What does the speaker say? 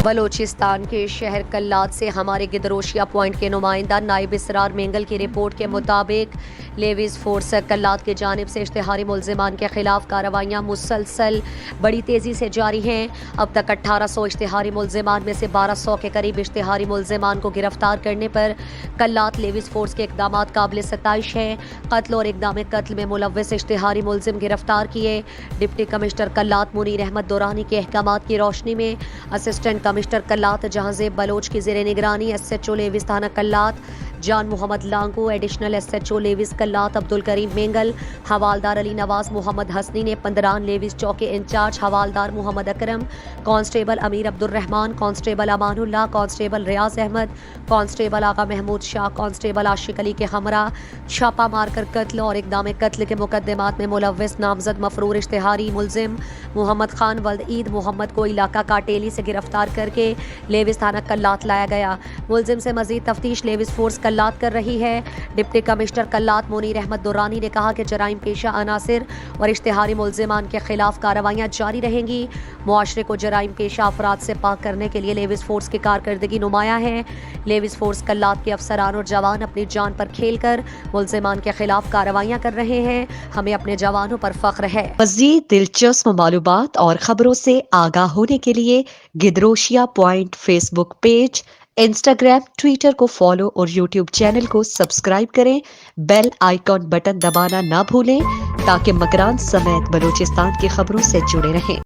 بلوچستان کے شہر کلات سے ہمارے گدروشیا پوائنٹ کے نمائندہ نائب اسرار مینگل کی رپورٹ کے مطابق لیویز فورس کلات کی جانب سے اشتہاری ملزمان کے خلاف کارروائیاں مسلسل بڑی تیزی سے جاری ہیں۔ اب تک 1800 اشتہاری ملزمان میں سے 1200 کے قریب اشتہاری ملزمان کو گرفتار کرنے پر کلات لیویز فورس کے اقدامات قابل ستائش ہیں۔ قتل اور اقدام قتل میں ملوث اشتہاری ملزم گرفتار کیے۔ ڈپٹی کمشنر کلات منیر احمد دورانی کے احکامات کی روشنی میں اسسٹنٹ کمشنر کلات جہاں زیب بلوچ کی زیر نگرانی ایس ایچ او لیویز تھانہ Kalat Jan Muhammad Lango, additional S H O levies Kalat Abdulkarim Mengal, حوالدار علی نواز محمد حسنی نے، پندران لیویز چوکی انچارج حوالدار Muhammad Akram, constable Amir Abdulrehman, constable Aman Ullah, constable Riaz Ahmed, constable Agha Mahmood Shah, constable Ashiq Ali کے ہمراہ چھاپہ مار کر قتل اور اقدام قتل کے مقدمات میں ملوث نامزد مفرور اشتہاری ملزم محمد خان ولد عید محمد کو علاقہ کاٹیلی سے گرفتار کر کے لیویز تھانہ کلات لایا گیا۔ ملزم سے مزید تفتیش لیویز فورس کلات کر رہی ہے۔ ڈپٹی کمشنر کلات منیر احمد دورانی نے کہا کہ جرائم پیشہ عناصر اور اشتہاری ملزمان کے خلاف کارروائیاں جاری رہیں گی۔ معاشرے کو جرائم پیشہ افراد سے پاک کرنے کے لیے لیویز فورس کی کارکردگی نمایاں ہے۔ لیویز فورس کلات کے افسران اور جوان اپنی جان پر کھیل کر ملزمان کے خلاف کارروائیاں کر رہے ہیں۔ ہمیں اپنے جوانوں پر فخر ہے۔ مزید دلچسپ معلومات اور خبروں سے آگاہ ہونے کے لیے Gedrosia point Facebook page, Instagram, Twitter کو فالو اور یوٹیوب چینل کو سبسکرائب کریں۔ بیل آئیکن بٹن دبانا نہ بھولیں تاکہ مکران سمیت بلوچستان کی خبروں سے جڑے رہیں۔